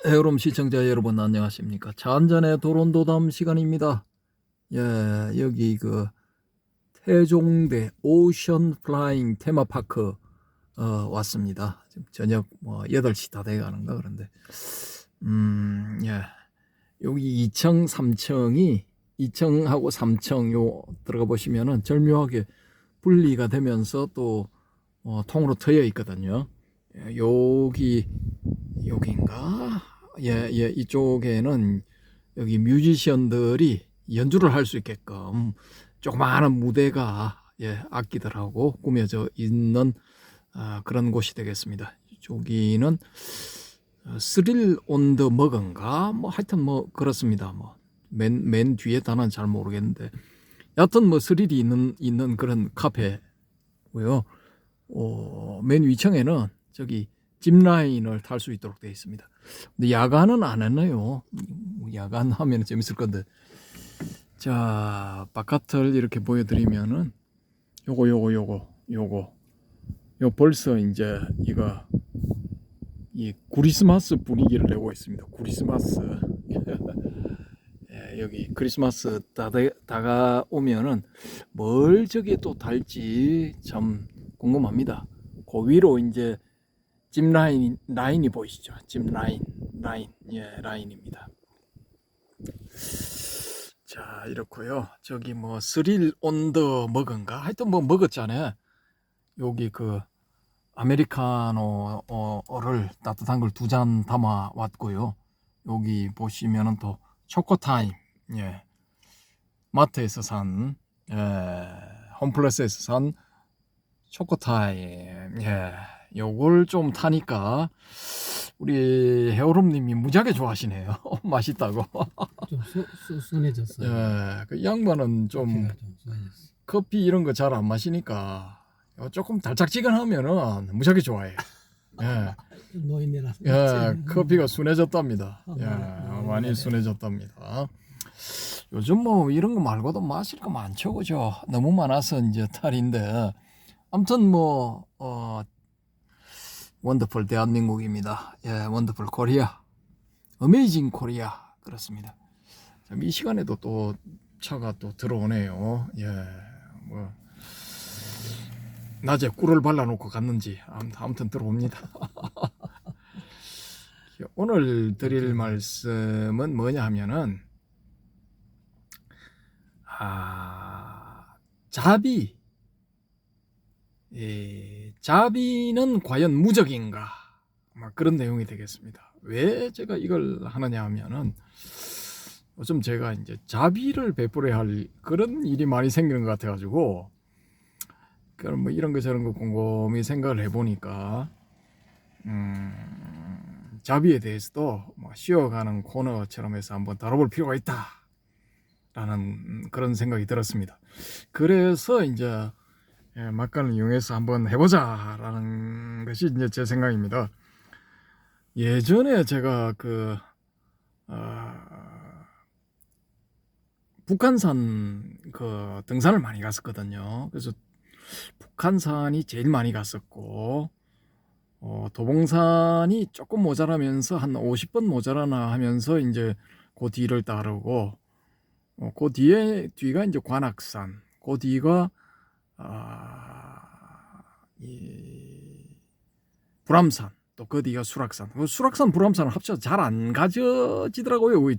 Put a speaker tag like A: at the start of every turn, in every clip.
A: 해오름 시청자 여러분 안녕하십니까. 차 한잔의 도론도담 시간입니다. 예, 여기 그 태종대 오션 플라잉 테마파크 왔습니다. 지금 저녁 뭐 8시 다 돼가는가 그런데 예, 여기 2층 3층이 2층하고 3층 요 들어가 보시면은 절묘하게 분리가 되면서 또 통으로 트여 있거든요. 예, 여기인가? 예, 예, 이쪽에는 여기 뮤지션들이 연주를 할 수 있게끔 조그마한 무대가 예, 악기들하고 꾸며져 있는 그런 곳이 되겠습니다. 저기는 스릴 온 더 머건가? 뭐 하여튼 뭐 그렇습니다. 뭐 맨 뒤에 단어는 잘 모르겠는데 여하튼 뭐 스릴이 있는 그런 카페고요. 맨 위층에는 저기 짚라인을 탈 수 있도록 되어 있습니다. 근데 야간은 안 했네요. 야간 하면 재밌을 건데. 자, 바깥을 이렇게 보여드리면은 요거 벌써 이제 이거 이 크리스마스 분위기를 내고 있습니다. 크리스마스. 예, 여기 크리스마스 다가오면은 뭘 저게 또 달지 참 궁금합니다. 그 위로 이제 짚 라인이 보이시죠? 짚 라인, 예, 라인입니다. 자, 이렇고요. 저기 뭐 스릴 온 더 머건가? 하여튼 뭐 먹었잖아요. 여기 그 아메리카노를 따뜻한 걸 2잔 담아 왔고요. 여기 보시면은 또 초코타임, 예, 마트에서 산, 예, 홈플러스에서 산 초코타임, 예, 요걸 좀 타니까 우리 해오름님이 무지하게 좋아하시네요. 맛있다고.
B: 좀 순해졌어요.
A: 예, 그 양반은 좀
B: 커피가 좀 순해졌어.
A: 커피 이런 거 잘 안 마시니까 조금 달짝지근하면은 무지하게 좋아해요. 예,
B: 노인네라서.
A: 예, 커피가 순해졌답니다. 예, 많이
B: 네.
A: 순해졌답니다. 요즘 뭐 이런 거 말고도 마실 거 많죠, 그죠? 너무 많아서 이제 탈인데. 아무튼 뭐, 원더풀 대한민국입니다. 예, 원더풀 코리아. 어메이징 코리아. 그렇습니다. 참, 이 시간에도 또 차가 또 들어오네요. 예, 뭐, 낮에 꿀을 발라놓고 갔는지 아무튼 들어옵니다. 오늘 드릴 말씀은 뭐냐 하면은, 자비. 예, 자비는 과연 무적인가? 막 그런 내용이 되겠습니다. 왜 제가 이걸 하느냐 하면은 요즘 제가 이제 자비를 베풀어야 할 그런 일이 많이 생기는 것 같아가지고 그럼 뭐 이런 거 저런 거 곰곰이 생각을 해보니까 자비에 대해서도 뭐 쉬어가는 코너처럼 해서 한번 다뤄볼 필요가 있다라는 그런 생각이 들었습니다. 그래서 이제 막간을 이용해서 한번 해보자라는 것이 이제 제 생각입니다. 예전에 제가 북한산 그 등산을 많이 갔었거든요. 그래서 북한산이 제일 많이 갔었고, 도봉산이 조금 모자라면서 한 50번 모자라나 하면서 이제 그 뒤를 따르고, 그 뒤가 이제 관악산, 그 뒤가 이 불암산, 또 그 뒤가 수락산. 수락산, 불암산은 합쳐서 잘 안 가져지더라고요.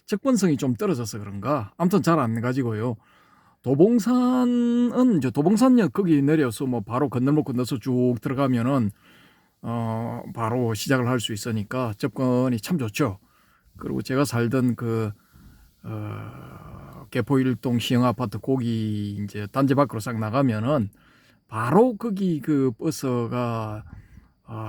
A: 접근성이 좀 떨어져서 그런가. 아무튼 잘 안 가지고요. 도봉산은 이제 도봉산역 거기 내려서 뭐 바로 건널목 건너서 쭉 들어가면은 바로 시작을 할 수 있으니까 접근이 참 좋죠. 그리고 제가 살던 개포 일동 시형 아파트 거기 이제 단지 밖으로 싹 나가면은 바로 거기 그 버스가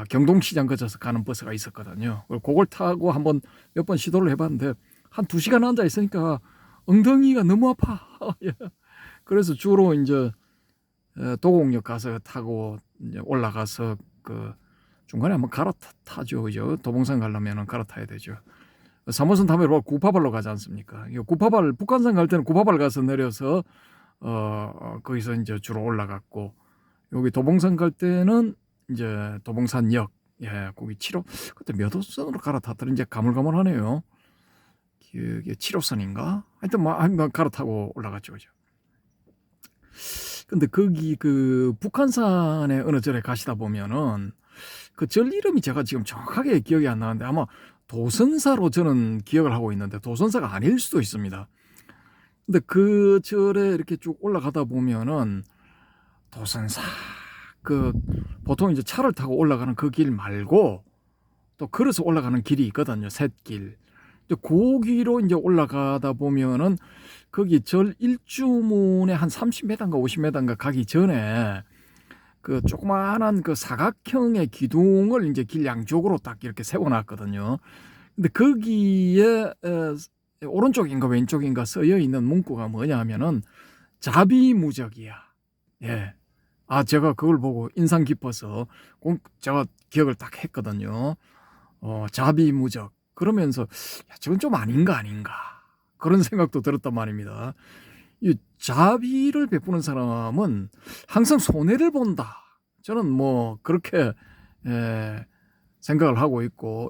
A: 경동시장 거쳐서 가는 버스가 있었거든요. 그걸 타고 한번 몇 번 시도를 해봤는데 한 2시간 앉아 있으니까 엉덩이가 너무 아파. 예. 그래서 주로 이제 도곡역 가서 타고 이제 올라가서 그 중간에 한번 갈아타죠. 그죠? 도봉산 가려면 갈아타야 되죠. 3호선 타면 9파발로 가지 않습니까? 9파발, 북한산 갈 때는 9파발 가서 내려서 거기서 이제 주로 올라갔고, 여기 도봉산 갈 때는 이제 도봉산역 예, 거기 7호 그때 몇 호선으로 갈아탔더니 이제 가물가물하네요. 그게 7호선인가? 하여튼 뭐 한번 갈아타고 올라갔죠, 그죠? 근데 거기 그 북한산에 어느 절에 가시다 보면은 그 절 이름이 제가 지금 정확하게 기억이 안 나는데 아마 도선사로 저는 기억을 하고 있는데 도선사가 아닐 수도 있습니다. 근데 그 절에 이렇게 쭉 올라가다 보면은 도선사 그 보통 이제 차를 타고 올라가는 그 길 말고 또 걸어서 올라가는 길이 있거든요. 샛길. 그 길로 이제 올라가다 보면은 거기 절 일주문에 한 30m인가 50m인가 가기 전에 그 조그마한 그 사각형의 기둥을 이제 길 양쪽으로 딱 이렇게 세워놨거든요. 근데 거기에 오른쪽인가 왼쪽인가 쓰여 있는 문구가 뭐냐 하면은 자비무적이야. 예. 아, 제가 그걸 보고 인상 깊어서 제가 기억을 딱 했거든요. 자비무적. 그러면서 야, 저건 좀 아닌가 그런 생각도 들었단 말입니다. 이 자비를 베푸는 사람은 항상 손해를 본다. 저는 뭐 그렇게 생각을 하고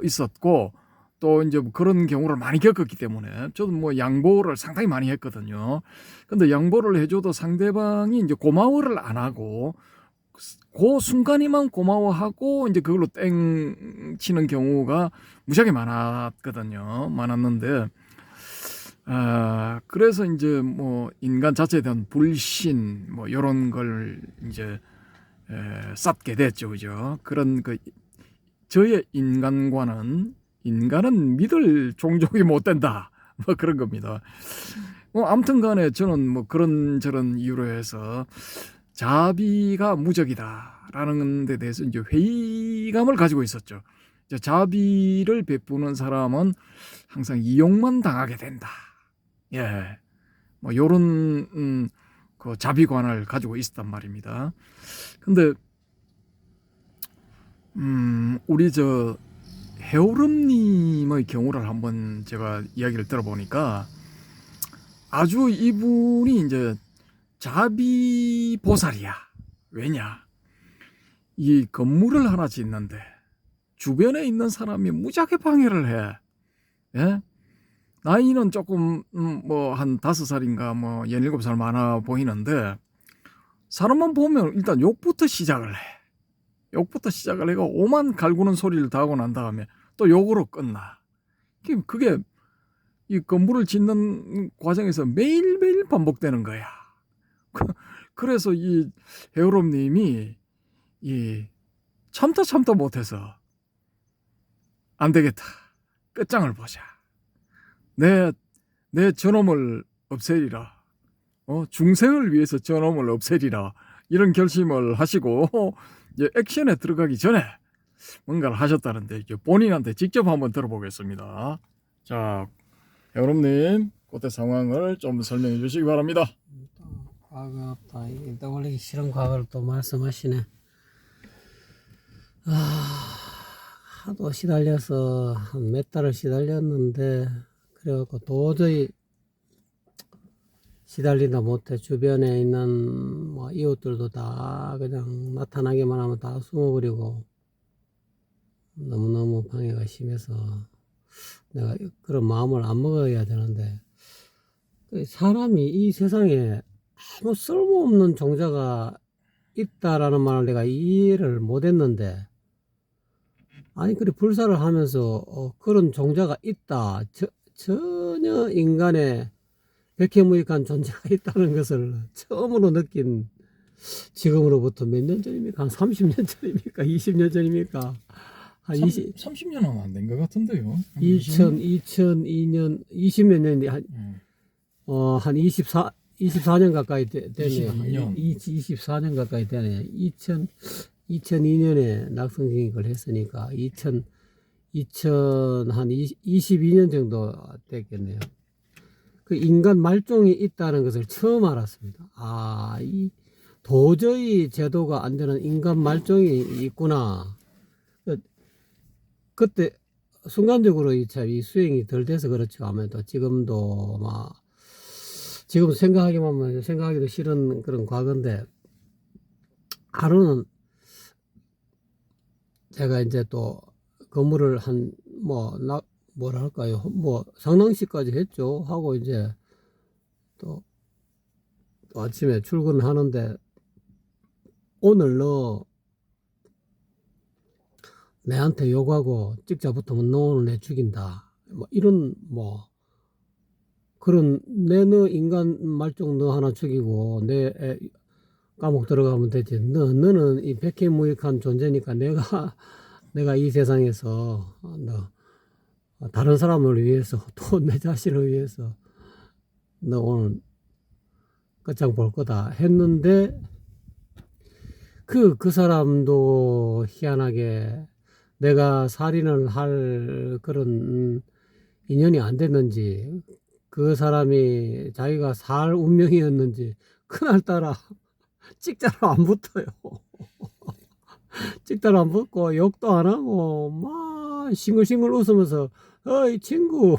A: 있었고 또 이제 그런 경우를 많이 겪었기 때문에 저도 뭐 양보를 상당히 많이 했거든요. 근데 양보를 해줘도 상대방이 이제 고마워를 안 하고 그 순간이만 고마워하고 이제 그걸로 땡 치는 경우가 무지하게 많았는데 그래서 이제 뭐 인간 자체에 대한 불신 뭐 이런 걸 이제 쌓게 됐죠, 그죠? 그런 그 저의 인간은 믿을 종족이 못 된다, 뭐 그런 겁니다. 뭐 아무튼간에 저는 뭐 그런 저런 이유로 해서 자비가 무적이다라는 데 대해서 이제 회의감을 가지고 있었죠. 이제 자비를 베푸는 사람은 항상 이용만 당하게 된다. 예, 뭐 요런 그 자비관을 가지고 있었단 말입니다. 근데 우리 저 해오름님의 경우를 한번 제가 이야기를 들어보니까 아주 이분이 이제 자비보살이야. 왜냐? 이 건물을 하나 짓는데 주변에 있는 사람이 무지하게 방해를 해. 예? 나이는 조금 뭐 한 5살인가 뭐 17살 많아 보이는데 사람만 보면 일단 욕부터 시작을 해. 욕부터 시작을 해가 오만 갈구는 소리를 다 하고 난 다음에 또 욕으로 끝나. 그게 이 건물을 짓는 과정에서 매일매일 반복되는 거야. 그래서 이 해오롬님이 이 참다 못해서 안 되겠다. 끝장을 보자. 내 저놈을 없애리라. 중생을 위해서 저놈을 없애리라. 이런 결심을 하시고 이제 액션에 들어가기 전에 뭔가를 하셨다는데 본인한테 직접 한번 들어보겠습니다. 자, 해오롬님, 그때 상황을 좀 설명해 주시기 바랍니다.
B: 과거 또 일단 올리기 싫은 과거를 또 말씀하시네. 하도 시달려서 한 몇 달을 시달렸는데 그래갖고 도저히 시달린다 못해 주변에 있는 뭐 이웃들도 다 그냥 나타나기만 하면 다 숨어버리고 너무너무 방해가 심해서 내가 그런 마음을 안 먹어야 되는데 사람이 이 세상에 아무 쓸모없는 종자가 있다라는 말을 내가 이해를 못했는데 아니 그래 불사를 하면서 그런 종자가 있다 전혀 인간의 백해무익한 존재가 있다는 것을 처음으로 느낀 지금으로부터 몇 년 전입니까? 한 30년 전입니까? 20년 전입니까? 한
A: 30년은 안 된 것 같은데요.
B: 2002년 20몇 년이 한 24년 가까이 되네요. 24년 가까이 되네요. 2002년에 낙성징익을 했으니까 한 22년 정도 됐겠네요. 그 인간 말종이 있다는 것을 처음 알았습니다. 이 도저히 제도가 안 되는 인간 말종이 있구나. 그때 순간적으로 이 수행이 덜 돼서 그렇죠. 아무래도 지금도 지금 생각하기도 싫은 그런 과거인데 하루는 제가 이제 또 근무를 뭐랄까요, 뭐 상당시까지 했죠. 하고 이제 또 아침에 출근을 하는데, 오늘 너 내한테 욕하고 찍자 붙으면 너 오늘 내 죽인다, 뭐 이런 뭐 그런, 너 인간 말종 너 하나 죽이고 내 감옥 들어가면 되지. 너는 이 백해무익한 존재니까 내가 이 세상에서 너 다른 사람을 위해서 또 내 자신을 위해서 너 오늘 끝장 볼 거다 했는데, 그 사람도 희한하게 내가 살인을 할 그런 인연이 안 됐는지, 그 사람이 자기가 살 운명이었는지 그날따라 찍자로 안 붙어요. 찍자로 안 붙고 욕도 안 하고 막 싱글싱글 웃으면서 어이 친구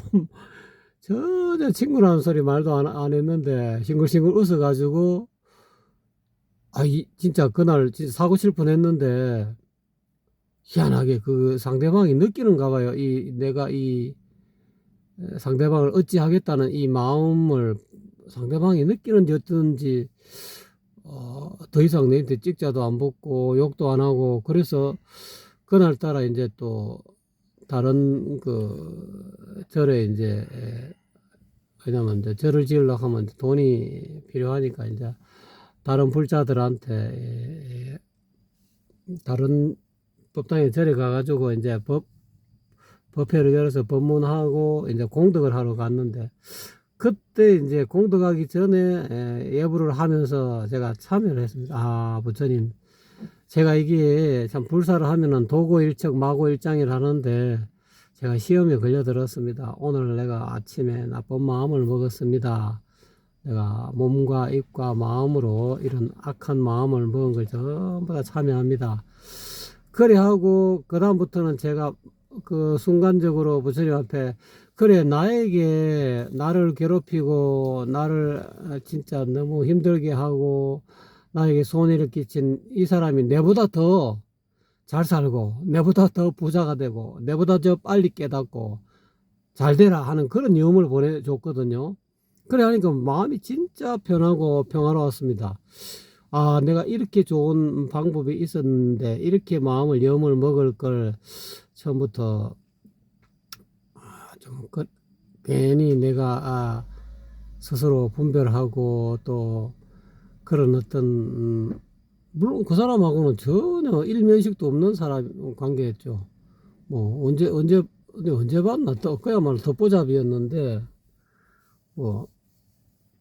B: 전혀 친구라는 소리 말도 안 했는데 싱글싱글 웃어가지고, 진짜 그날 진짜 사고 칠 뻔했는데, 희한하게 그 상대방이 느끼는가 봐요. 내가 이 상대방을 어찌하겠다는 이 마음을 상대방이 느끼는지 어떤지, 더 이상 내한테 찍자도 안 붙고 욕도 안 하고, 그래서 그날따라 이제 또 다른 절에 이제, 왜냐면 이제 절을 지으려고 하면 돈이 필요하니까 이제 다른 불자들한테, 다른 법당에 절에 가가지고 이제 법회를 열어서 법문하고 이제 공덕을 하러 갔는데, 그때 이제 공덕하기 전에 예불을 하면서 제가 참여를 했습니다. 부처님, 제가 이게 참 불사를 하면은 도고일척 마고일장이를 하는데 제가 시험에 걸려들었습니다. 오늘 내가 아침에 나쁜 마음을 먹었습니다. 내가 몸과 입과 마음으로 이런 악한 마음을 먹은 걸 전부 다 참여합니다. 그래 하고 그 다음부터는 제가 순간적으로 부처님 앞에, 그래 나를 괴롭히고 나를 진짜 너무 힘들게 하고 나에게 손해를 끼친 이 사람이 내보다 더 잘 살고 내보다 더 부자가 되고 내보다 더 빨리 깨닫고 잘 되라 하는 그런 염을 보내줬거든요. 그래 하니까 마음이 진짜 편하고 평화로웠습니다. 내가 이렇게 좋은 방법이 있었는데 이렇게 마음을 염을 먹을 걸 처음부터 괜히 내가 스스로 분별하고 또 그런 어떤, 물론 그 사람하고는 전혀 일면식도 없는 사람 관계였죠. 뭐 언제 봤나, 또 그야말로 덮보잡이었는데 뭐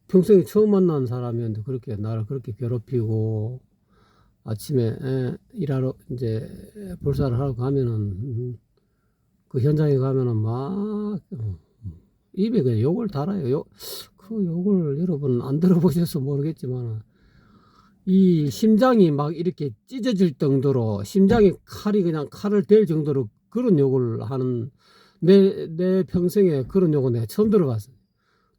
B: 평생에 처음 만난 사람이었는데 그렇게 나를 그렇게 괴롭히고, 아침에 일하러 이제 불사를 하러 가면은 그 현장에 가면은 막 입에 그냥 욕을 달아요. 그 욕을 여러분 안 들어보셔서 모르겠지만, 이 심장이 막 이렇게 찢어질 정도로, 심장에 칼을 댈 정도로 그런 욕을 하는, 내 평생에 그런 욕은 내가 처음 들어봤어요.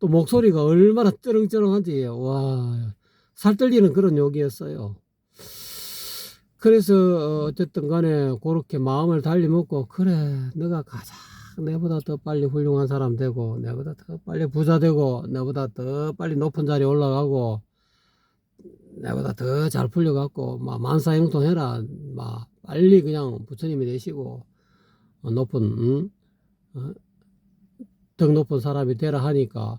B: 또 목소리가 얼마나 쩌렁쩌렁한지, 와, 살 떨리는 그런 욕이었어요. 그래서 어쨌든 간에 그렇게 마음을 달리 먹고, 그래 너가 가장 내보다 더 빨리 훌륭한 사람 되고 내보다 더 빨리 부자 되고 내보다 더 빨리 높은 자리에 올라가고 내보다 더 잘 풀려갖고 막 만사형통해라, 막 빨리 그냥 부처님이 되시고 높은 더 높은 사람이 되라 하니까,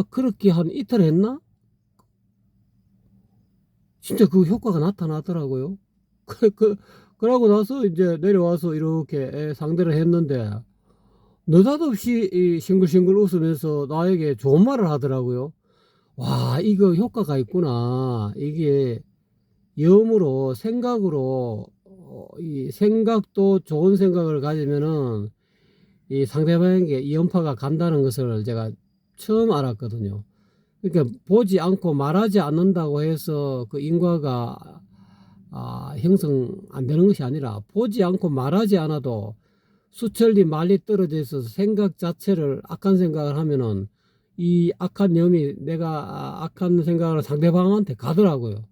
B: 그렇게 한 이틀 했나? 진짜 그 효과가 나타나더라고요. 그러고 나서 이제 내려와서 이렇게 상대를 했는데 느닷없이 이 싱글싱글 웃으면서 나에게 좋은 말을 하더라고요. 와, 이거 효과가 있구나. 이게 염으로, 생각으로, 이 생각도 좋은 생각을 가지면은 이 상대방에게 이 연파가 간다는 것을 제가 처음 알았거든요. 그러니까 보지 않고 말하지 않는다고 해서 그 인과가 형성 안 되는 것이 아니라, 보지 않고 말하지 않아도 수천리 멀리 떨어져 있어서 생각 자체를 악한 생각을 하면은 이 악한 염이 내가 악한 생각을 상대방한테 가더라고요.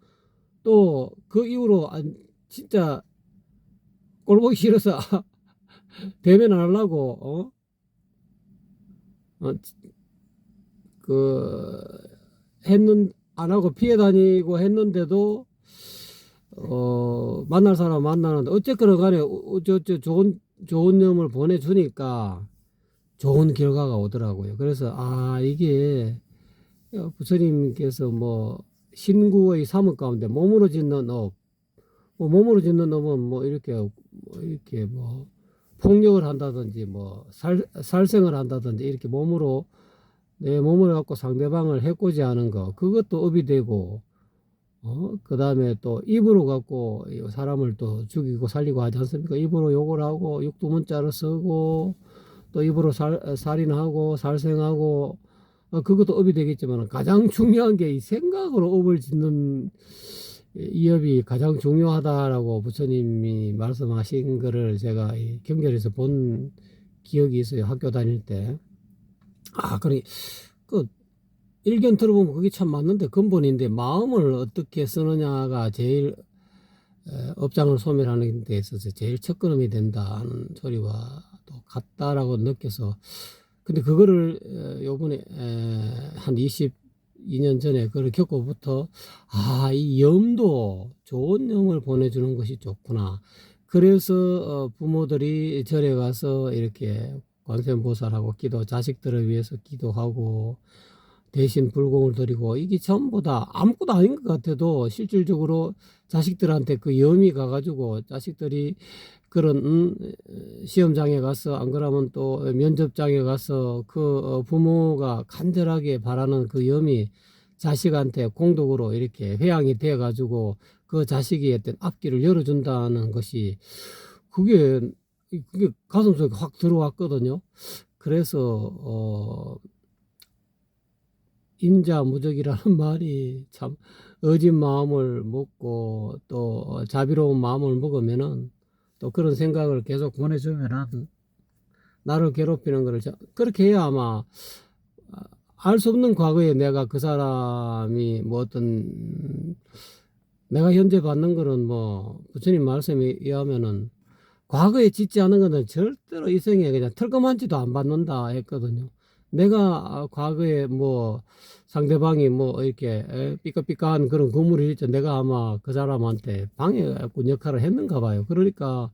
B: 또 그 이후로 진짜 꼴보기 싫어서 대면 안 하려고 그 안 하고 피해 다니고 했는데도 만날 사람 만나는데 어쨌거나 간에 어째 좋은 놈을 보내주니까 좋은 결과가 오더라고요. 그래서 이게 부처님께서 뭐 신구의 삼업 가운데 몸으로 짓는 업, 뭐 몸으로 짓는 업은 뭐 이렇게 뭐 폭력을 한다든지 뭐 살생을 한다든지 이렇게 몸으로 내 몸을 갖고 상대방을 해코지 하는 거, 그것도 업이 되고, 그 다음에 또 입으로 갖고 사람을 또 죽이고 살리고 하지 않습니까? 입으로 욕을 하고, 육두문자를 쓰고, 또 입으로 살인하고, 살생하고, 그것도 업이 되겠지만, 가장 중요한 게 이 생각으로 업을 짓는 이 업이 가장 중요하다라고 부처님이 말씀하신 거를 제가 이 경전에서 본 기억이 있어요. 학교 다닐 때. 그 일견 들어보면 그게 참 맞는데 근본인데 마음을 어떻게 쓰느냐가 제일 업장을 소멸하는 데 있어서 제일 첫걸음이 된다는 소리와 또 같다라고 느껴서 근데 그거를 요번에 한 22년 전에 그걸 겪고부터 이 염도 좋은 염을 보내주는 것이 좋구나. 그래서 부모들이 절에 가서 이렇게 관세음보살하고 자식들을 위해서 기도하고 대신 불공을 드리고 이게 전부 다 아무것도 아닌 것 같아도 실질적으로 자식들한테 그 염이 가가지고 자식들이 그런 시험장에 가서 안 그러면 또 면접장에 가서 그 부모가 간절하게 바라는 그 염이 자식한테 공덕으로 이렇게 회양이 돼 가지고 그 자식이 어떤 앞길을 열어준다는 것이 그게 가슴속에 확 들어왔거든요. 그래서 인자무적이라는 말이 참 어진 마음을 먹고 또 자비로운 마음을 먹으면은 또 그런 생각을 계속 보내주면은 나를 괴롭히는 거를 그렇게 해야 아마 알 수 없는 과거에 내가 그 사람이 뭐 어떤 내가 현재 받는 거는 뭐 부처님 말씀에 의하면은 과거에 짓지 않은 것은 절대로 이 생에 그냥 털끔한지도 안 받는다 했거든요. 내가 과거에 뭐 상대방이 뭐 이렇게 삐까삐까한 그런 건물이 있죠. 내가 아마 그 사람한테 방해꾼 역할을 했는가 봐요. 그러니까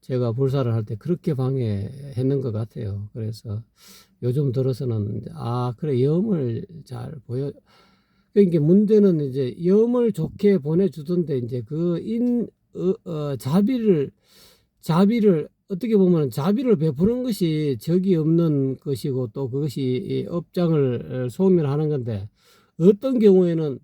B: 제가 불사를 할 때 그렇게 방해했는 것 같아요. 그래서 요즘 들어서는 그래 염을 잘 보여. 그러니까 문제는 이제 염을 좋게 보내주던데 이제 자비를 어떻게 보면 자비를 베푸는 것이 적이 없는 것이고 또 그것이 업장을 소멸하는 건데 어떤 경우에는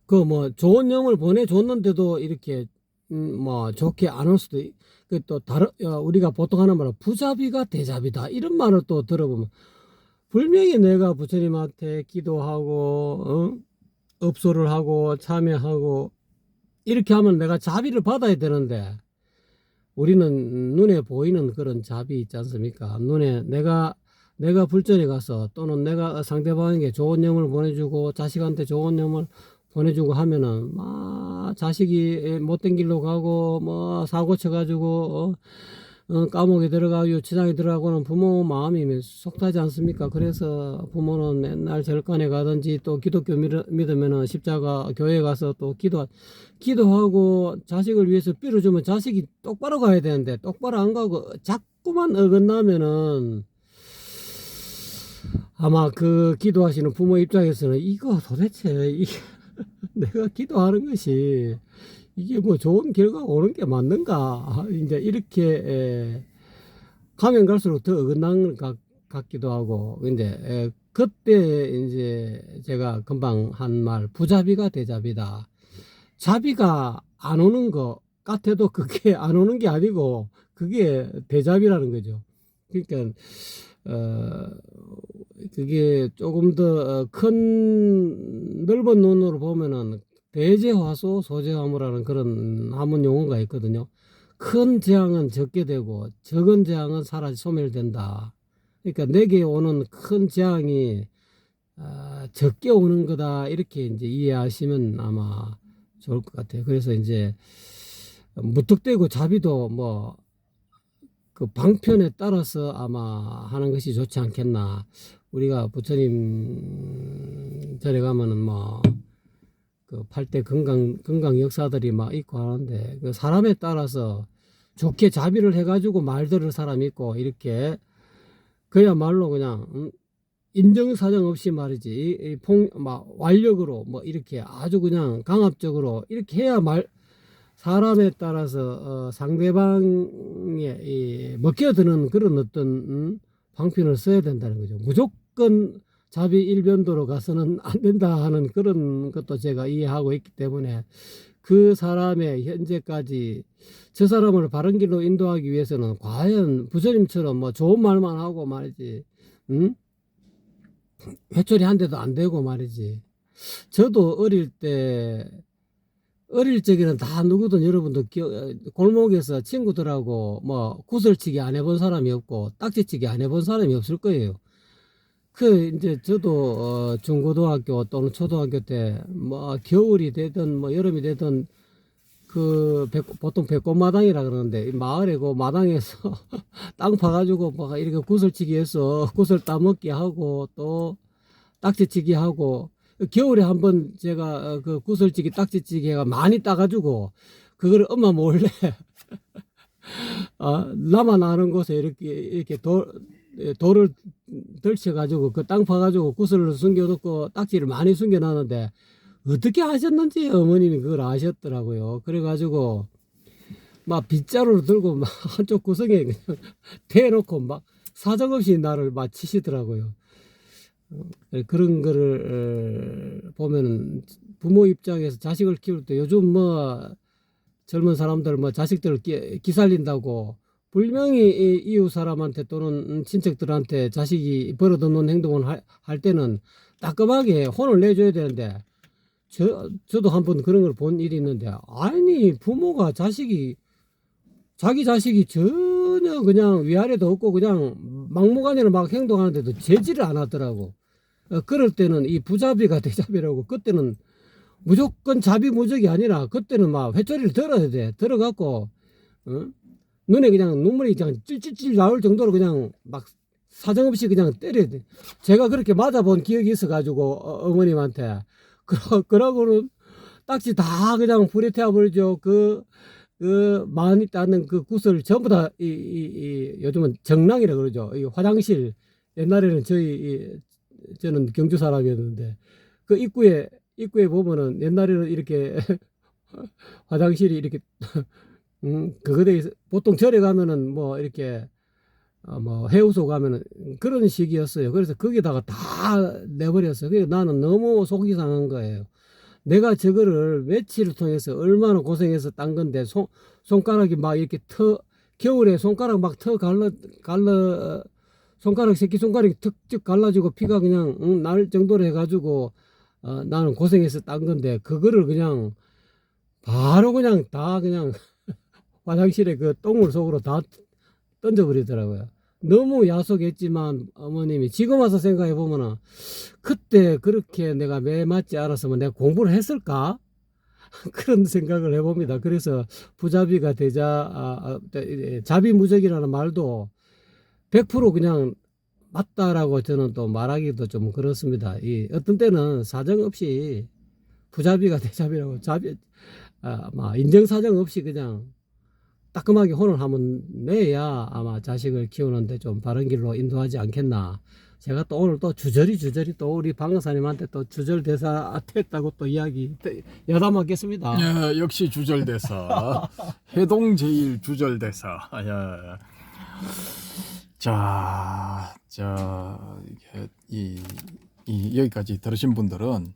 B: 그 뭐 좋은 영을 보내줬는데도 이렇게 뭐 좋게 안 올 수도 또 다른 우리가 보통 하는 말은 부자비가 대자비다 이런 말을 또 들어보면 분명히 내가 부처님한테 기도하고 업소를 하고 참여하고 이렇게 하면 내가 자비를 받아야 되는데 우리는 눈에 보이는 그런 자비 있지 않습니까? 눈에 내가 불전에 가서 또는 내가 상대방에게 좋은 영을 보내주고 자식한테 좋은 영을 보내주고 하면은 자식이 못된 길로 가고 뭐 사고 쳐가지고 감옥에 들어가고 유치장에 들어가고는 부모 마음이 속타지 않습니까? 그래서 부모는 맨날 절간에 가든지 또 기독교 믿으면은 십자가 교회 가서 또 기도하고 자식을 위해서 빌어주면 자식이 똑바로 가야 되는데 똑바로 안 가고 자꾸만 어긋나면은 아마 그 기도하시는 부모 입장에서는 이거 도대체 내가 기도하는 것이 이게 뭐 좋은 결과가 오는 게 맞는가? 이제 이렇게 가면 갈수록 더 어긋난 것 같기도 하고, 근데 그때 이제 제가 금방 한 말, 부자비가 대자비다. 자비가 안 오는 것 같아도 그게 안 오는 게 아니고, 그게 대자비라는 거죠. 그러니까, 그게 조금 더 큰 넓은 눈으로 보면은 대재화소 소재화무라는 그런 한문 용어가 있거든요. 큰 재앙은 적게 되고 적은 재앙은 소멸된다. 그러니까 내게 오는 큰 재앙이 적게 오는 거다 이렇게 이제 이해하시면 아마 좋을 것 같아요. 그래서 이제 무턱대고 자비도 뭐 그 방편에 따라서 아마 하는 것이 좋지 않겠나. 우리가 부처님 절에 가면은 뭐 그 8대 건강 역사들이 막 있고 하는데 그 사람에 따라서 좋게 자비를 해가지고 말 들을 사람이 있고 이렇게 그야말로 그냥 인정사정 없이 말이지 막 완력으로 뭐 이렇게 아주 그냥 강압적으로 이렇게 해야 사람에 따라서 상대방에 먹혀드는 그런 어떤 방편을 써야 된다는 거죠. 무조건 자비 일변도로 가서는 안 된다 하는 그런 것도 제가 이해하고 있기 때문에 그 사람의 현재까지 저 사람을 바른 길로 인도하기 위해서는 과연 부처님처럼 뭐 좋은 말만 하고 말이지, 회초리 한 대도 안 되고 말이지. 저도 어릴 적에는 다 누구든 여러분도 골목에서 친구들하고 뭐 구슬치기 안 해본 사람이 없고 딱지치기 안 해본 사람이 없을 거예요. 이제 저도 중고등학교 또는 초등학교 때 뭐 겨울이 되든 뭐 여름이 되든 보통 백꽃마당이라 그러는데 이 마을에 그 마당에서 땅 파가지고 막 이렇게 구슬치기 해서 구슬 따먹기 하고 또 딱지치기 하고 겨울에 한번 제가 그 구슬치기 딱지치기가 많이 따가지고 그거를 엄마 몰래 나만 아는 곳에 이렇게 돌을 덜쳐가지고 그 땅 파가지고 구슬을 숨겨놓고 딱지를 많이 숨겨놨는데 어떻게 하셨는지 어머님이 그걸 아셨더라고요. 그래가지고 막 빗자루를 들고 막 한쪽 구석에 그냥 대놓고 막 사정없이 나를 막 치시더라고요. 그런 거를 보면은 부모 입장에서 자식을 키울 때 요즘 뭐 젊은 사람들 뭐 자식들을 기살린다고 분명히 이웃 사람한테 또는 친척들한테 자식이 버릇없는 행동을 할 때는 따끔하게 혼을 내줘야 되는데 저도 한번 그런 걸 본 일이 있는데 아니 부모가 자기 자식이 전혀 그냥 위아래도 없고 그냥 막무가내로 막 행동하는데도 제지를 안 하더라고. 그럴 때는 이 부자비가 대자비라고 그때는 무조건 자비무적이 아니라 그때는 막 회초리를 들어야 돼. 들어갖고 눈에 그냥 눈물이 그냥 찔찔찔 나올 정도로 그냥 막 사정없이 그냥 때려야 돼. 제가 그렇게 맞아본 기억이 있어가지고 어머님한테 그러고는 딱지 다 그냥 불에 태워버리죠. 많이 따는 그 구슬 전부 다 요즘은 정랑이라 그러죠. 이 화장실 옛날에는 저는 경주 사람이었는데 그 입구에 보면은 옛날에는 이렇게 화장실이 이렇게 그거에 보통 절에 가면은 뭐 이렇게 뭐 해우소 가면은 그런 식이었어요. 그래서 거기다가 다 내버렸어요. 그래서 나는 너무 속이 상한 거예요. 내가 저거를 며칠을 통해서 얼마나 고생해서 딴 건데 손가락이 막 이렇게 겨울에 손가락 막 손가락 새끼손가락이 툭툭 갈라지고 피가 그냥 날 정도로 해가지고 나는 고생해서 딴 건데 그거를 그냥 바로 그냥 다 그냥 화장실에 그 똥물 속으로 다 던져버리더라고요. 너무 야속했지만 어머님이 지금 와서 생각해 보면은 그때 그렇게 내가 매 맞지 않았으면 내가 공부를 했을까? 그런 생각을 해봅니다. 그래서 부자비가 자비무적이라는 말도 100% 그냥 맞다라고 저는 또 말하기도 좀 그렇습니다. 어떤 때는 사정 없이 부자비가 대자비라고 인정사정 없이 그냥 따끔하게 혼을 한번 내야 아마 자식을 키우는데 좀 바른 길로 인도하지 않겠나. 제가 또 오늘 또 주저리 또 우리 방사님한테 또 주절 대사 했다고 또 이야기 여담하겠습니다.
A: 예, 역시 주절대사. 해동제일 주절대사. 예. 자, 여기까지 들으신 분들은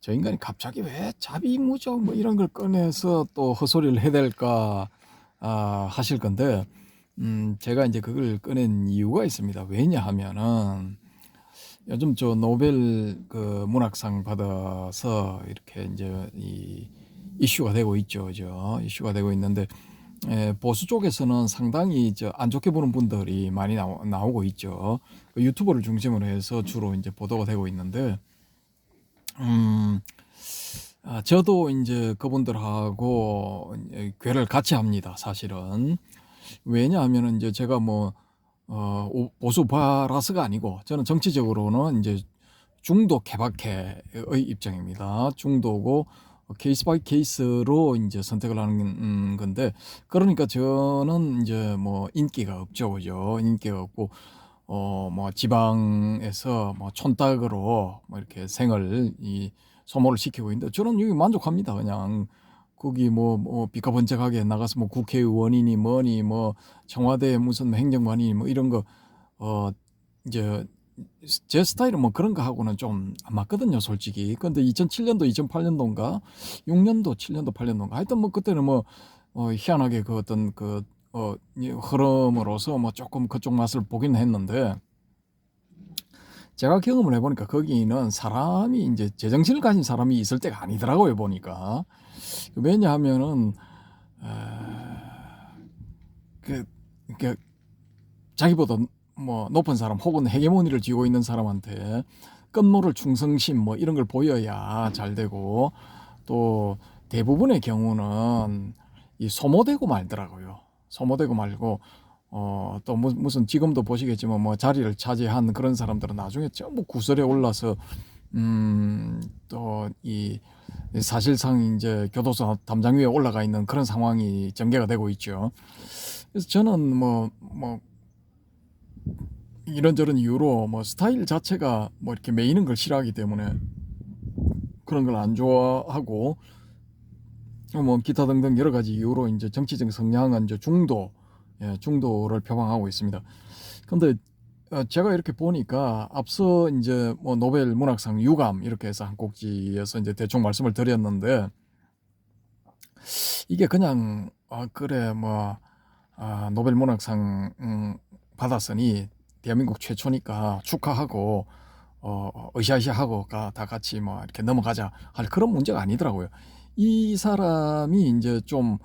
A: 저 인간이 갑자기 왜 자비무적 뭐 이런 걸 꺼내서 또 헛소리를 해야 될까 하실 건데, 제가 이제 그걸 꺼낸 이유가 있습니다. 왜냐하면은 요즘 저 노벨 그 문학상 받아서 이렇게 이제 이슈가 되고 있죠. 이슈가 되고 있는데, 보수 쪽에서는 상당히 안 좋게 보는 분들이 많이 나오고 있죠. 그 유튜버를 중심으로 해서 주로 이제 보도가 되고 있는데, 저도 이제 그분들하고 괴를 같이 합니다, 사실은. 왜냐하면 이제 제가 뭐, 보수 바라스가 아니고, 저는 정치적으로는 이제 중도 개박해의 입장입니다. 중도고, 케이스 바이 케이스로 이제 선택을 하는 건데, 그러니까 저는 이제 뭐 인기가 없죠, 그죠? 인기가 없고, 뭐 지방에서 뭐 촌딱으로 뭐 이렇게 소모를 시키고 있는데 저는 여기 만족합니다. 그냥 거기 뭐 비가번쩍하게 나가서 뭐 국회의원이니 뭐니 뭐 청와대 무슨 뭐 행정관이니 뭐 이런 거 이제 제 스타일은 뭐 그런 거 하고는 좀 안 맞거든요, 솔직히. 근데 2007년도, 2008년도인가, 6년도, 7년도, 8년도인가, 하여튼 뭐 그때는 뭐 희한하게 그 어떤 이 흐름으로서 뭐 조금 그쪽 맛을 보긴 했는데 제가 경험을 해보니까 거기는 사람이 이제 제정신을 가진 사람이 있을 때가 아니더라고요, 보니까. 왜냐하면은 그, 그 자기보다 뭐 높은 사람 혹은 헤게모니를 쥐고 있는 사람한테 끝모를 충성심 뭐 이런 걸 보여야 잘 되고, 또 대부분의 경우는 이 소모되고 말더라고요. 소모되고 말고 또 무슨 지금도 보시겠지만 뭐 자리를 차지한 그런 사람들은 나중에 전부 구설에 올라서 또 이 사실상 이제 교도소 담장 위에 올라가 있는 그런 상황이 전개가 되고 있죠. 그래서 저는 뭐 이런저런 이유로 뭐 스타일 자체가 뭐 이렇게 매이는 걸 싫어하기 때문에 그런 걸 안 좋아하고, 뭐 기타 등등 여러 가지 이유로 이제 정치적 성향은 이제 중도를 표방하고 있습니다. 근데 제가 이렇게 보니까 앞서 이제 뭐 노벨 문학상 유감 이렇게 해서 한 꼭지에서 이제 대충 말씀을 드렸는데, 이게 그냥 그래 뭐 노벨 문학상 받았으니 대한민국 최초니까 축하하고 으쌰으쌰하고 다 같이 뭐 이렇게 넘어가자 할 그런 문제가 아니더라고요. 이 사람이 이제 좀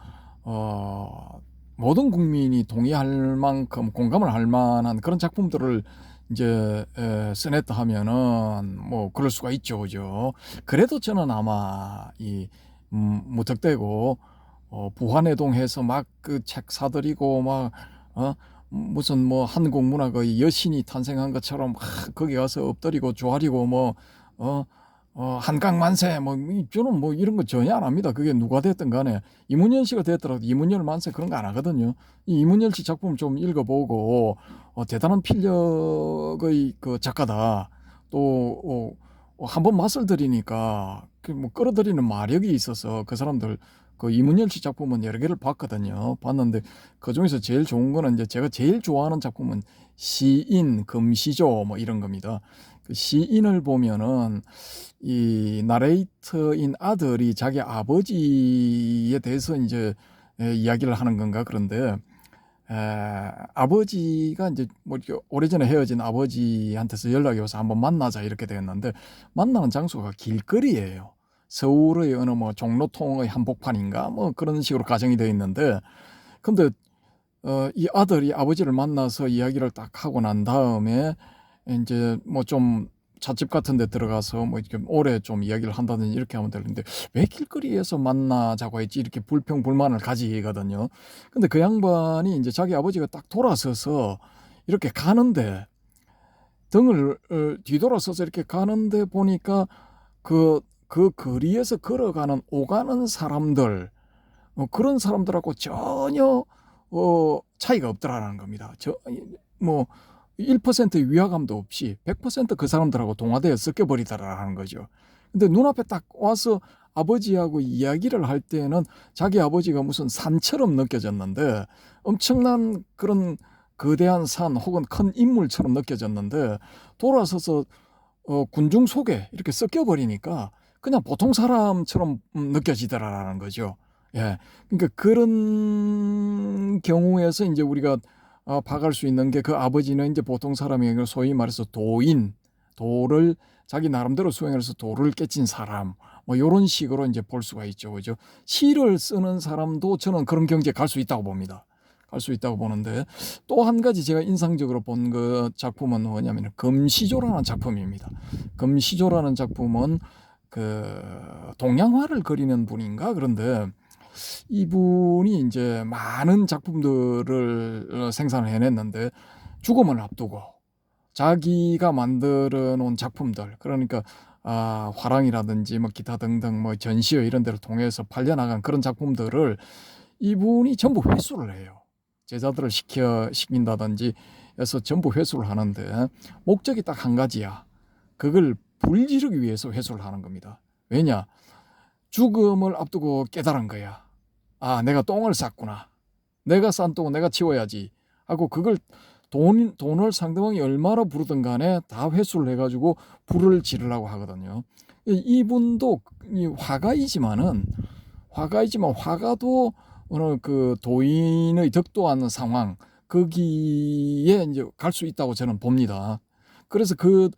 A: 모든 국민이 동의할 만큼 공감을 할 만한 그런 작품들을 이제 써냈다 하면은 뭐 그럴 수가 있죠, 그죠? 그래도 저는 아마 이 무턱대고 부화내동해서 막 그 책 사들이고 막 무슨 뭐 한국 문학의 여신이 탄생한 것처럼 막 거기 가서 엎드리고 조아리고 뭐 한강 만세 뭐 저는 뭐 이런 거 전혀 안 합니다. 그게 누가 됐든 간에 이문열 씨가 됐더라도 이문열 만세 그런 거 안 하거든요. 이 이문열 씨 작품 좀 읽어보고 대단한 필력의 그 작가다. 또 한번 맛을 들이니까 그뭐 끌어들이는 마력이 있어서 그 사람들 그 이문열 씨 작품은 여러 개를 봤거든요. 봤는데 그 중에서 제일 좋은 거는 이제 제가 제일 좋아하는 작품은 시인, 금시조 뭐 이런 겁니다. 그 시인을 보면은 이 나레이터인 아들이 자기 아버지에 대해서 이제 이야기를 하는 건가 그런데 아버지가 이제 뭐 이렇게 오래전에 헤어진 아버지한테서 연락이 와서 한번 만나자 이렇게 되었는데 만나는 장소가 길거리예요. 서울의 어느 뭐 종로통의 한복판인가 뭐 그런 식으로 가정이 되어 있는데, 근데 이 아들이 아버지를 만나서 이야기를 딱 하고 난 다음에 이제 뭐 좀 찻집 같은 데 들어가서 뭐 이렇게 오래 좀 이야기를 한다든지 이렇게 하면 되는데 왜 길거리에서 만나자고 했지 이렇게 불평불만을 가지거든요. 근데 그 양반이 이제 자기 아버지가 딱 돌아서서 이렇게 가는데 등을 뒤돌아서서 이렇게 가는데 보니까 그 거리에서 걸어가는 오가는 사람들 그런 사람들하고 전혀 차이가 없더라라는 겁니다. 뭐 1%의 위화감도 없이 100%그 사람들하고 동화되어 섞여버리더라라는 거죠. 근데 눈앞에 딱 와서 아버지하고 이야기를 할 때는 자기 아버지가 무슨 산처럼 느껴졌는데, 엄청난 그런 거대한 산 혹은 큰 인물처럼 느껴졌는데 돌아서서 군중 속에 이렇게 섞여버리니까 그냥 보통 사람처럼 느껴지더라라는 거죠. 예. 그러니까 그런 경우에서 이제 우리가 봐갈 수 있는 게 그 아버지는 이제 보통 사람이 아니라 소위 말해서 도를 자기 나름대로 수행해서 도를 깨친 사람, 뭐 이런 식으로 이제 볼 수가 있죠, 그죠? 시를 쓰는 사람도 저는 그런 경지에 갈 수 있다고 봅니다. 갈 수 있다고 보는데, 또 한 가지 제가 인상적으로 본 그 작품은 뭐냐면 금시조라는 작품입니다. 금시조라는 작품은 그 동양화를 그리는 분인가. 그런데 이분이 이제 많은 작품들을 생산을 해냈는데 죽음을 앞두고 자기가 만들어 놓은 작품들, 그러니까 화랑이라든지 뭐 기타 등등 뭐 전시회 이런 데를 통해서 팔려나간 그런 작품들을 이분이 전부 회수를 해요. 제자들을 시킨다든지 해서 전부 회수를 하는데 목적이 딱 한 가지야. 그걸 불지르기 위해서 회수를 하는 겁니다. 왜냐? 죽음을 앞두고 깨달은 거야. 내가 똥을 쌌구나. 내가 싼 똥은 내가 치워야지 하고 그걸 돈을 상대방이 얼마나 부르든 간에 다 회수를 해가지고 불을 지르려고 하거든요. 이분도 화가이지만 화가도 어느 그 도인의 덕도한 상황, 거기에 이제 갈 수 있다고 저는 봅니다. 그래서 그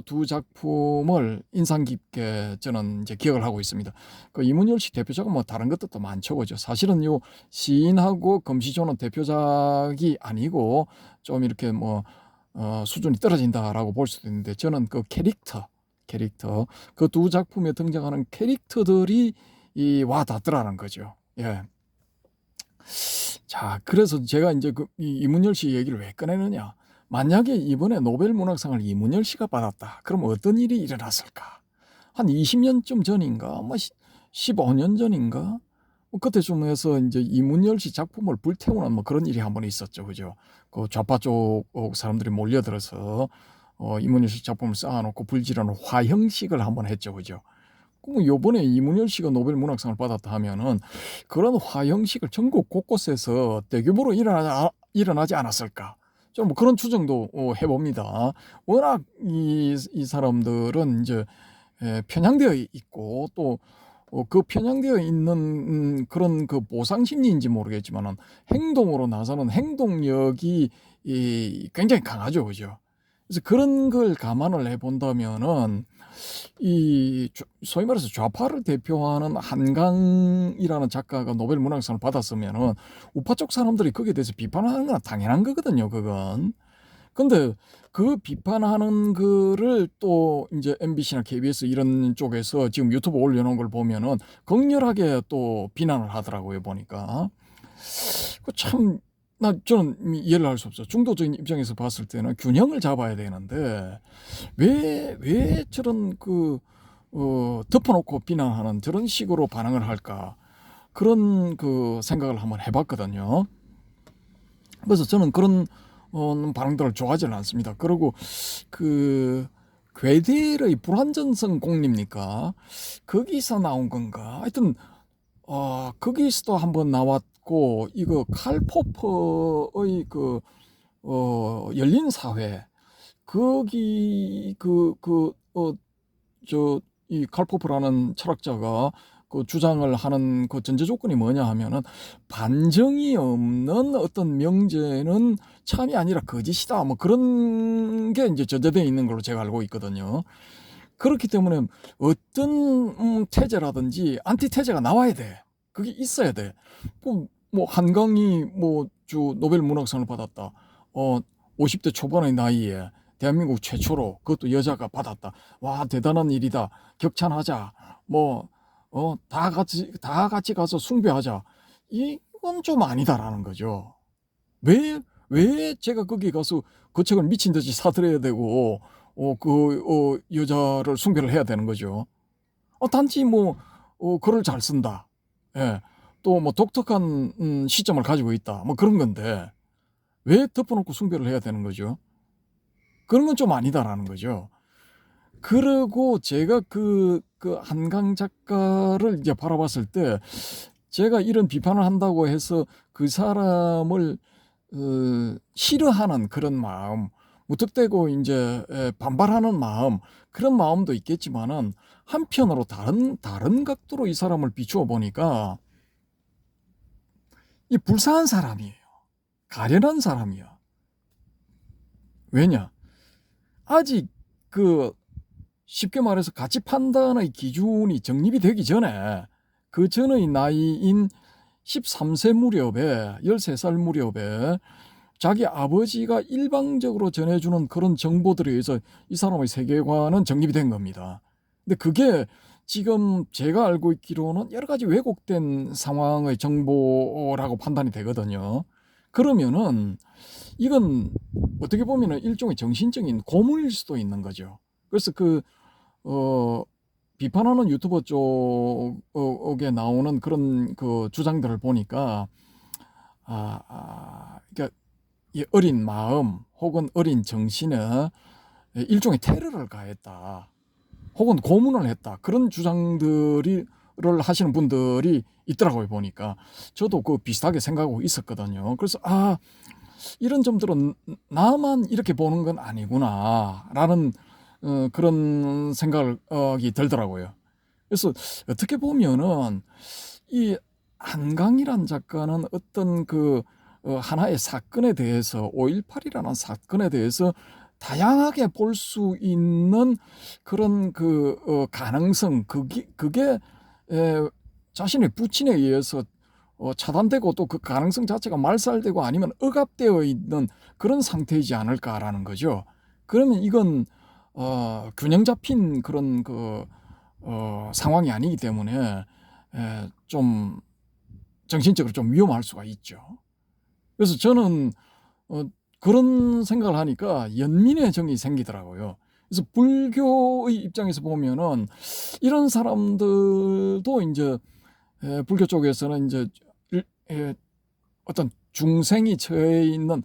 A: 두 작품을 인상 깊게 저는 이제 기억을 하고 있습니다. 그 이문열 씨 대표작은 뭐 다른 것들도 많죠, 그죠? 사실은 요 시인하고 금시초는 대표작이 아니고 좀 이렇게 뭐 수준이 떨어진다라고 볼 수도 있는데 저는 그 캐릭터 그 두 작품에 등장하는 캐릭터들이 와 닿더라는 거죠. 예. 자, 그래서 제가 이제 이문열 씨 얘기를 왜 꺼내느냐? 만약에 이번에 노벨 문학상을 이문열 씨가 받았다. 그럼 어떤 일이 일어났을까? 한 20년쯤 전인가? 뭐 15년 전인가? 뭐 그때쯤 해서 이제 이문열 씨 작품을 불태우는 뭐 그런 일이 한번 있었죠. 그죠? 그 좌파 쪽 사람들이 몰려들어서 이문열 씨 작품을 쌓아놓고 불지르는 화형식을 한번 했죠. 그죠? 그럼 요번에 이문열 씨가 노벨 문학상을 받았다 하면은 그런 화형식을 전국 곳곳에서 대규모로 일어나지 않았을까? 저는 뭐 그런 추정도 해봅니다. 워낙 이 사람들은 이제 편향되어 있고 또 그 편향되어 있는 그런 그 보상 심리인지 모르겠지만은 행동으로 나서는 행동력이 굉장히 강하죠, 그죠? 그래서 그런 걸 감안을 해본다면은 소위 말해서 좌파를 대표하는 한강이라는 작가가 노벨 문학상을 받았으면은 우파 쪽 사람들이 거기에 대해서 비판하는 건 당연한 거거든요, 그건. 근데 그 비판하는 거를 또 이제 MBC나 KBS 이런 쪽에서 지금 유튜브 올려놓은 걸 보면은 격렬하게 또 비난을 하더라고요, 보니까. 저는 이해를 할 수 없어요. 중도적인 입장에서 봤을 때는 균형을 잡아야 되는데 왜 저런 덮어놓고 비난하는 저런 식으로 반응을 할까? 그런 생각을 한번 해봤거든요. 그래서 저는 그런 반응들을 좋아하지는 않습니다. 그리고 괴델의 불완전성 공립니까? 거기서 나온 건가? 하여튼 거기서도 한번 나왔고 이거 칼 포퍼의 열린 사회 거기 이 칼 포퍼라는 철학자가 주장을 하는 전제 조건이 뭐냐 하면은 반정이 없는 어떤 명제는 참이 아니라 거짓이다. 뭐 그런 게 이제 전제되어 있는 걸로 제가 알고 있거든요. 그렇기 때문에 어떤 태제라든지 안티태제가 나와야 돼. 그게 있어야 돼. 뭐 한강이 노벨 문학상을 받았다. 50대 초반의 나이에 대한민국 최초로 그것도 여자가 받았다. 와 대단한 일이다. 격찬하자. 다 같이 가서 숭배하자. 이건 좀 아니다라는 거죠. 왜 제가 거기 가서 그 책을 미친 듯이 사들여야 되고 여자를 숭배를 해야 되는 거죠. 단지 글을 잘 쓴다. 예. 또 독특한 시점을 가지고 있다. 그런 건데 왜 덮어놓고 숭배를 해야 되는 거죠? 그런 건 좀 아니다라는 거죠. 그리고 제가 한강 작가를 이제 바라봤을 때 제가 이런 비판을 한다고 해서 그 사람을 싫어하는 그런 마음, 무턱대고 이제 반발하는 마음, 그런 마음도 있겠지만은 한편으로 다른 각도로 이 사람을 비추어 보니까 이 불쌍한 사람이에요. 가련한 사람이야. 왜냐? 아직 쉽게 말해서 가치 판단의 기준이 정립이 되기 전에 그 전의 나이인 13세 무렵에 13살 무렵에 자기 아버지가 일방적으로 전해주는 그런 정보들에 의해서 이 사람의 세계관은 정립이 된 겁니다. 근데 그게 지금 제가 알고 있기로는 여러 가지 왜곡된 상황의 정보라고 판단이 되거든요. 그러면은 이건 어떻게 보면은 일종의 정신적인 고문일 수도 있는 거죠. 그래서 어, 비판하는 유튜버 쪽에 나오는 그런 그 주장들을 보니까 그러니까 이 어린 마음 혹은 어린 정신에 일종의 테러를 가했다. 혹은 고문을 했다. 그런 주장들을 하시는 분들이 있더라고요, 보니까. 저도 그 비슷하게 생각하고 있었거든요. 그래서 이런 점들은 나만 이렇게 보는 건 아니구나라는 그런 생각이 들더라고요. 그래서 어떻게 보면은 이 한강이란 작가는 어떤 하나의 사건에 대해서 5.18이라는 사건에 대해서 다양하게 볼 수 있는 그런 가능성 그게 자신의 부친에 의해서 차단되고 또 그 가능성 자체가 말살되고 아니면 억압되어 있는 그런 상태이지 않을까라는 거죠. 그러면 이건 균형 잡힌 그런 상황이 아니기 때문에 좀 정신적으로 좀 위험할 수가 있죠. 그래서 저는 그런 생각을 하니까 연민의 정이 생기더라고요. 그래서 불교의 입장에서 보면은 이런 사람들도 이제 불교 쪽에서는 이제 어떤 중생이 처해 있는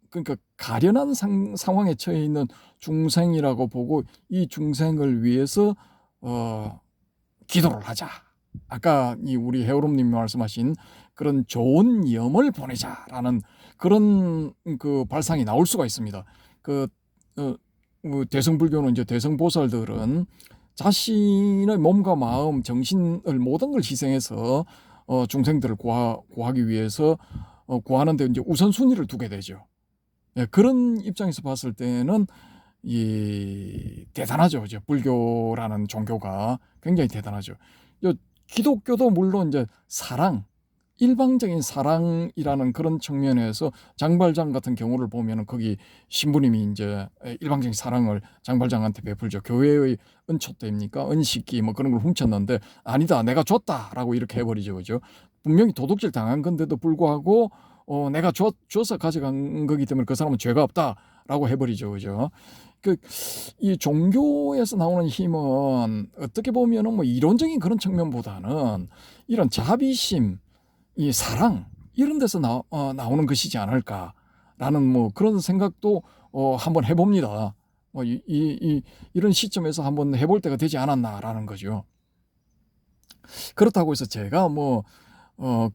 A: 그러니까 가련한 상황에 처해 있는 중생이라고 보고 이 중생을 위해서 기도를 하자. 아까 우리 해오름님이 말씀하신 그런 좋은 염을 보내자라는 그런 발상이 나올 수가 있습니다. 대승불교는 이제 대승보살들은 자신의 몸과 마음, 정신을 모든 걸 희생해서 중생들을 구하기 위해서 구하는데 이제 우선순위를 두게 되죠. 예, 그런 입장에서 봤을 때는 대단하죠. 이제 불교라는 종교가 굉장히 대단하죠. 기독교도 물론 이제 사랑, 일방적인 사랑이라는 그런 측면에서 장발장 같은 경우를 보면은 거기 신부님이 이제 일방적인 사랑을 장발장한테 베풀죠. 교회의 은촛대입니까? 은식기 뭐 그런 걸 훔쳤는데 아니다, 내가 줬다라고 이렇게 해버리죠, 그죠? 분명히 도둑질 당한 건데도 불구하고 내가 줘서 가져간 거기 때문에 그 사람은 죄가 없다라고 해버리죠, 그죠? 이 종교에서 나오는 힘은 어떻게 보면은 뭐 이론적인 그런 측면보다는 이런 자비심, 이 사랑 이런 데서 나오는 것이지 않을까라는 뭐 그런 생각도 한번 해봅니다. 이런 시점에서 한번 해볼 때가 되지 않았나라는 거죠. 그렇다고 해서 제가 뭐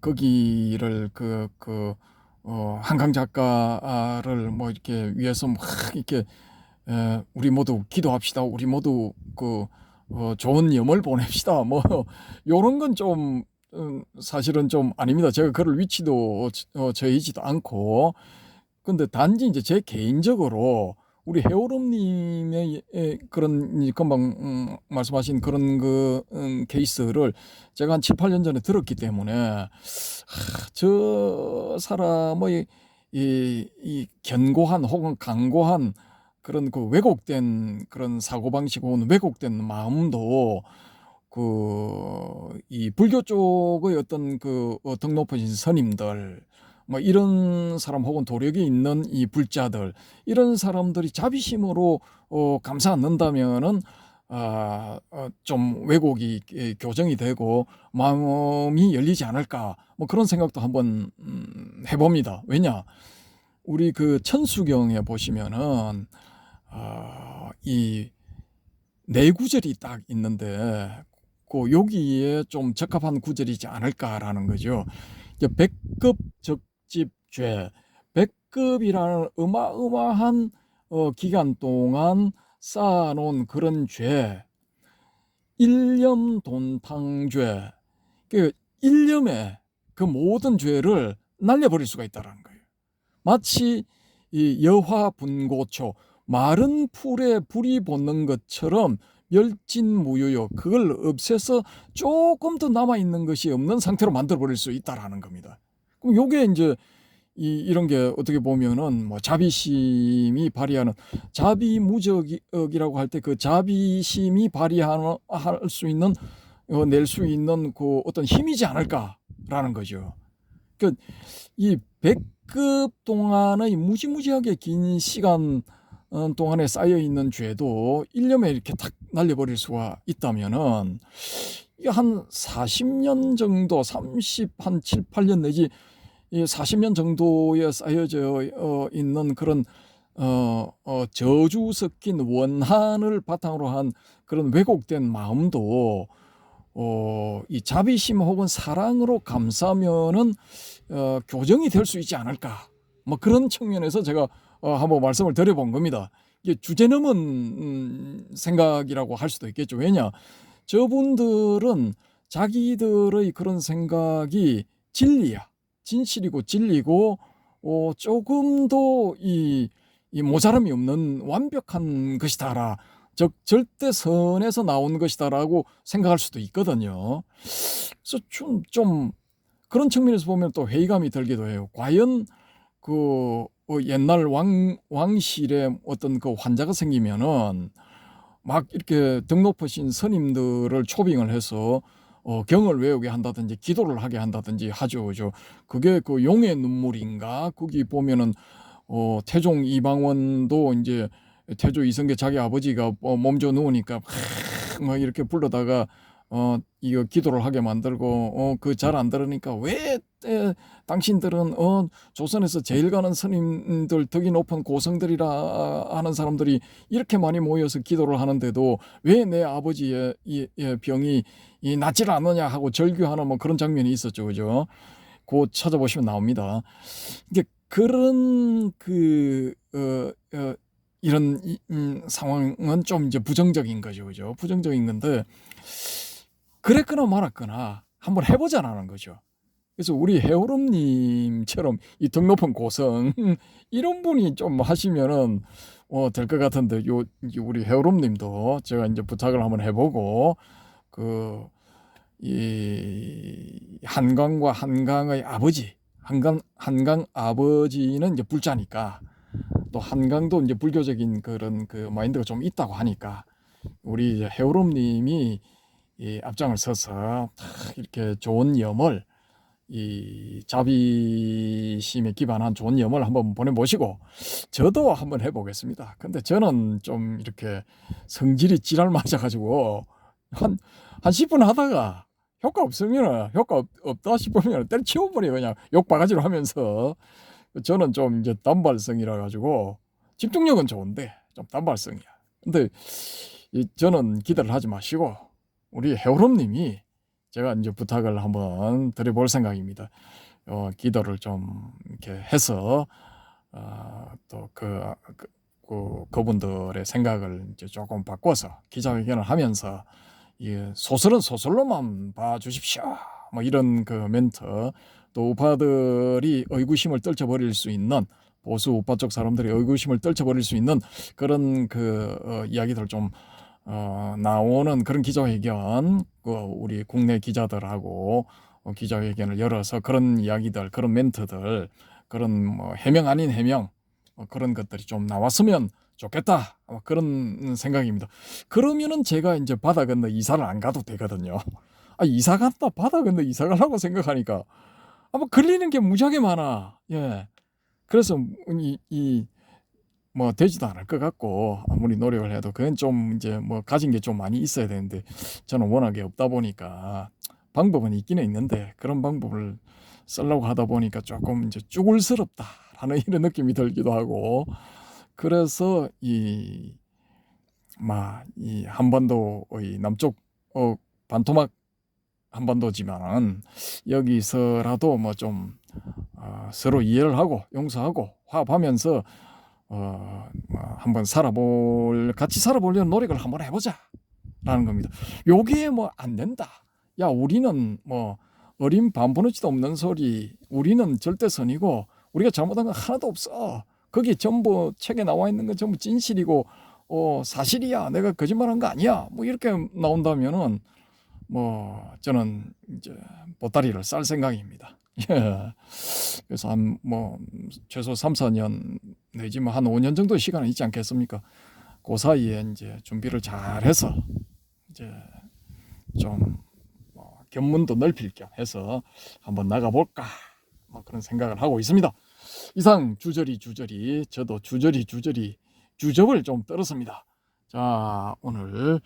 A: 거기를 한강 작가를 뭐 이렇게 위해서 막 이렇게 우리 모두 기도합시다. 우리 모두 좋은 염을 보냅시다. 뭐 요런 건 좀 사실은 좀 아닙니다. 제가 그럴 위치도 저이지도 않고. 근데 단지 이제 제 개인적으로 우리 해오름님의 그런 금방 말씀하신 그런 케이스를 제가 한 7, 8년 전에 들었기 때문에 저 사람의 이 견고한 혹은 강고한 그런 왜곡된 그런 사고방식 혹은 왜곡된 마음도 이 불교 쪽의 어떤 덕 높으신 스님들 뭐 이런 사람 혹은 도력이 있는 이 불자들 이런 사람들이 자비심으로 감싸 안는다면은 좀 왜곡이 교정이 되고 마음이 열리지 않을까 뭐 그런 생각도 한번 해봅니다. 왜냐 우리 천수경에 보시면은 이 네 구절이 딱 있는데 여기에 좀 적합한 구절이지 않을까라는 거죠. 백급 적집죄, 백급이라는 어마어마한 기간 동안 쌓아놓은 그런 죄, 일념돈탕죄, 일념에 그 모든 죄를 날려버릴 수가 있다는 거예요. 마치 이 여화분고초, 마른 풀에 불이 붙는 것처럼 멸진무유요, 그걸 없애서 조금 더 남아있는 것이 없는 상태로 만들어버릴 수 있다라는 겁니다. 그럼 요게 이제 이런 게 어떻게 보면은 뭐 자비심이 발휘하는 자비무적이라고 할 때 그 자비심이 발휘하는 할 수 있는 낼 수 있는 그 어떤 힘이지 않을까라는 거죠. 그 이 100급 동안의 무지무지하게 긴 시간 동안에 쌓여 있는 죄도 일념에 이렇게 탁 날려버릴 수가 있다면은 이게 한 40년 정도, 한 7, 8년 내지 이 40년 정도에 쌓여져 있는 그런 저주 섞인 원한을 바탕으로 한 그런 왜곡된 마음도 이 자비심 혹은 사랑으로 감싸면은 교정이 될 수 있지 않을까. 뭐 그런 측면에서 제가 한번 말씀을 드려본 겁니다. 이게 주제넘은 생각이라고 할 수도 있겠죠. 왜냐, 저분들은 자기들의 그런 생각이 진리야, 진실이고 진리고 조금도 이 모자람이 없는 완벽한 것이다라, 즉 절대 선에서 나온 것이다라고 생각할 수도 있거든요. 그래서 좀 그런 측면에서 보면 또 회의감이 들기도 해요. 과연 그 옛날 왕실에 어떤 그 환자가 생기면은 막 이렇게 등 높으신 스님들을 초빙을 해서 경을 외우게 한다든지 기도를 하게 한다든지 하죠. 그게 그 용의 눈물인가? 거기 보면은 태종 이방원도 이제 태조 이성계 자기 아버지가 몸져 누우니까 막 이렇게 불러다가 이거 기도를 하게 만들고 그 잘 안 들으니까 왜 당신들은 조선에서 제일 가는 스님들 덕이 높은 고성들이라 하는 사람들이 이렇게 많이 모여서 기도를 하는데도 왜 내 아버지의 이 병이 낫지를 않느냐 하고 절규하는 뭐 그런 장면이 있었죠. 그죠? 그거 찾아보시면 나옵니다. 이게 그런 이런 상황은 좀 이제 부정적인 거죠. 그죠? 부정적인 건데 그랬거나 말았거나 한번 해보자라는 거죠. 그래서 우리 해오름님처럼 이 등 높은 고성 이런 분이 좀 하시면은 될 것 같은데 우리 해오름님도 제가 이제 부탁을 한번 해보고 이 한강과 한강의 아버지 한강 아버지는 이제 불자니까 또 한강도 이제 불교적인 그런 그 마인드가 좀 있다고 하니까 우리 이제 해오름님이 이 앞장을 서서 이렇게 좋은 염을 이 자비심에 기반한 좋은 염을 한번 보내보시고 저도 한번 해보겠습니다. 근데 저는 좀 이렇게 성질이 지랄 맞아가지고 한 10분 하다가 효과 없으면 효과 없다 싶으면 때려치워버려요. 그냥 욕바가지로 하면서. 저는 좀 이제 단발성이라 가지고 집중력은 좋은데 좀 단발성이야. 근데 저는 기대를 하지 마시고 우리 해오름님이 제가 이제 부탁을 한번 드려볼 생각입니다. 기도를 좀 이렇게 해서 또 그분들의 생각을 이제 조금 바꿔서 기자회견을 하면서 소설은 소설로만 봐주십시오. 뭐 이런 그 멘트, 또 우파들이 의구심을 떨쳐버릴 수 있는 보수 우파 쪽 사람들이 의구심을 떨쳐버릴 수 있는 그런 이야기들 좀 나오는 그런 기자회견, 우리 국내 기자들하고 기자회견을 열어서 그런 이야기들, 그런 멘트들, 그런 뭐 해명 아닌 해명 그런 것들이 좀 나왔으면 좋겠다. 그런 생각입니다. 그러면은 제가 이제 바다 건너 이사를 안 가도 되거든요. 이사 갔다 바다 건너 이사 가려고 생각하니까 아마 걸리는 게 무지하게 많아. 예. 그래서 뭐 되지도 않을 것 같고 아무리 노력을 해도 그건 좀 이제 뭐 가진 게 좀 많이 있어야 되는데 저는 워낙에 없다 보니까 방법은 있기는 있는데 그런 방법을 쓰려고 하다 보니까 조금 이제 쭈글스럽다라는 이런 느낌이 들기도 하고 그래서 이 한반도의 남쪽 반토막 한반도지만은 여기서라도 뭐 좀 서로 이해를 하고 용서하고 화합하면서 한번 같이 살아보려는 노력을 한번 해보자라는 겁니다. 요게 뭐 안 된다. 야, 우리는 뭐 어린 반부너지도 없는 소리. 우리는 절대선이고 우리가 잘못한 건 하나도 없어. 거기 전부 책에 나와 있는 건 전부 진실이고 사실이야. 내가 거짓말한 거 아니야. 뭐 이렇게 나온다면은 뭐 저는 이제 보따리를 쌀 생각입니다. 예. 그래서 한 뭐 최소 3, 4년 내지 뭐 한 5년 정도 시간은 있지 않겠습니까? 그 사이에 이제 준비를 잘 해서 이제 좀뭐 견문도 넓힐 겸 해서 한번 나가볼까 뭐 그런 생각을 하고 있습니다. 이상 주저리 저도 주저리 주접을 좀 떨었습니다. 자, 오늘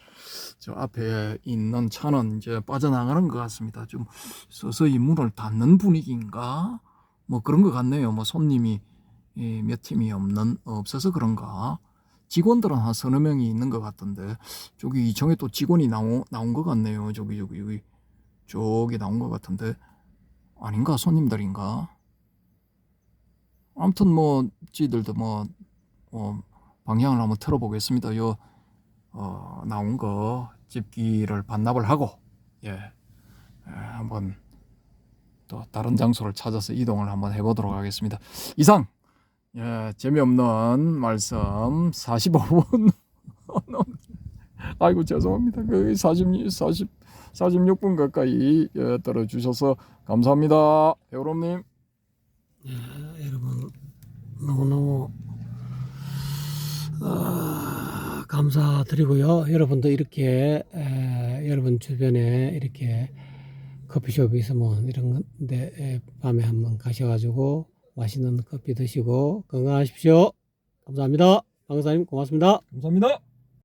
A: 저 앞에 있는 차는 이제 빠져나가는 것 같습니다. 좀 서서히 문을 닫는 분위기인가? 뭐 그런 것 같네요. 뭐 손님이 몇 팀이 없어서 그런가? 직원들은 한 서너 명이 있는 것 같던데 저기 2층에 또 직원이 나온 것 같네요. 저기 나온 것 같은데 아닌가? 손님들인가? 아무튼 뭐 지들도 방향을 한번 틀어보겠습니다. 요 나온 거 집기를 반납을 하고 한번 또 다른 장소를 찾아서 이동을 한번 해보도록 하겠습니다. 이상 재미없는 말씀 45분 아이고 죄송합니다. 그 46분 가까이 들어주셔서 감사합니다. 배우rom님.
B: 여러분 너무너무 감사드리고요. 여러분도 이렇게 여러분 주변에 이렇게 커피숍이 있으면 이런 데 밤에 한번 가셔가지고 맛있는 커피 드시고 건강하십시오. 감사합니다. 강사님 고맙습니다.
A: 감사합니다.